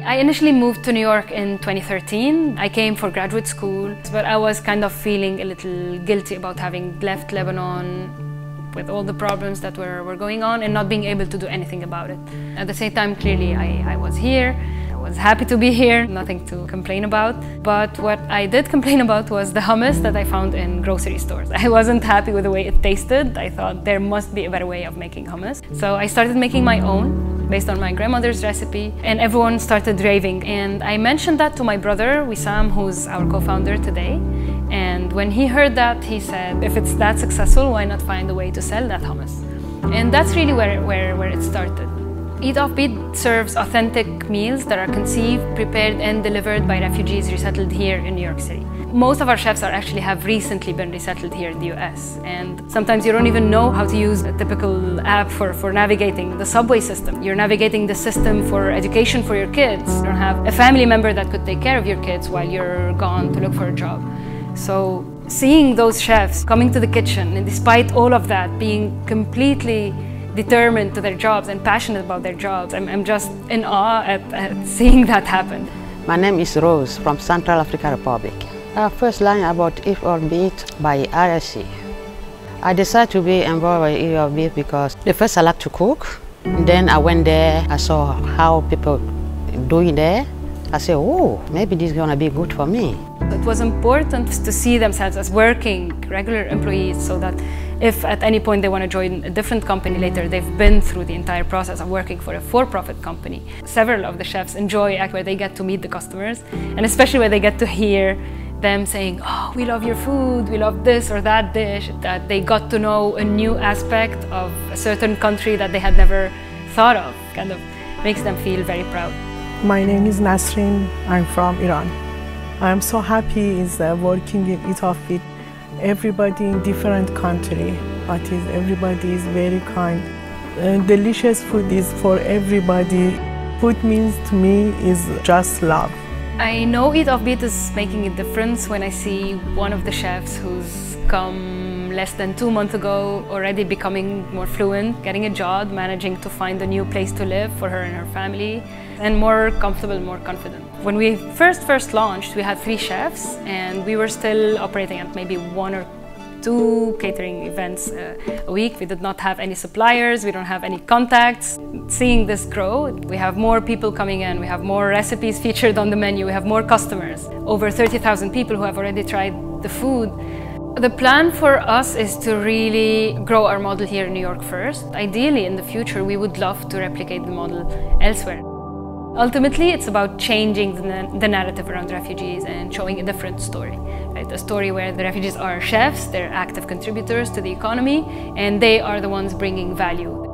I initially moved to New York in 2013. I came for graduate school, but I was kind of feeling a little guilty about having left Lebanon with all the problems that were going on and not being able to do anything about it. At the same time, clearly, I was here. I was happy to be here, nothing to complain about. But what I did complain about was the hummus that I found in grocery stores. I wasn't happy with the way it tasted. I thought there must be a better way of making hummus. So I started making my own, based on my grandmother's recipe, and everyone started raving. And I mentioned that to my brother, Wissam, who's our co-founder today. And when he heard that, he said, if it's that successful, why not find a way to sell that hummus? And that's really where it started. Eat Offbeat serves authentic meals that are conceived, prepared, and delivered by refugees resettled here in New York City. Most of our chefs have recently been resettled here in the US, and sometimes you don't even know how to use a typical app for navigating the subway system. You're navigating the system for education for your kids. You don't have a family member that could take care of your kids while you're gone to look for a job. So seeing those chefs coming to the kitchen, and despite all of that, being completely determined to their jobs and passionate about their jobs, I'm just in awe at seeing that happen. My name is Rose from Central African Republic. I first learned about Eat Offbeat by RSC. I decided to be involved with Eat Offbeat because the first I like to cook. And then I went there, I saw how people doing there. I said, oh, maybe this is gonna be good for me. It was important to see themselves as working, regular employees, so that if at any point they want to join a different company later, they've been through the entire process of working for a for-profit company. Several of the chefs enjoy where they get to meet the customers, and especially where they get to hear them saying, oh, we love your food, we love this or that dish, that they got to know a new aspect of a certain country that they had never thought of. Kind of makes them feel very proud. My name is Nasrin. I'm from Iran. I'm so happy working in Eat Offbeat. Everybody in different country, but everybody is very kind. Delicious food is for everybody. Food means to me is just love. I know Eat Offbeat is making a difference when I see one of the chefs who's come less than 2 months ago, already becoming more fluent, getting a job, managing to find a new place to live for her and her family, and more comfortable, more confident. When we first launched, we had 3 chefs, and we were still operating at maybe 1 or 2 catering events a week. We did not have any suppliers, we don't have any contacts. Seeing this grow, we have more people coming in, we have more recipes featured on the menu, we have more customers. Over 30,000 people who have already tried the food. The plan for us is to really grow our model here in New York first. Ideally, in the future, we would love to replicate the model elsewhere. Ultimately, it's about changing the narrative around refugees and showing a different story. Right? A story where the refugees are chefs, they're active contributors to the economy, and they are the ones bringing value.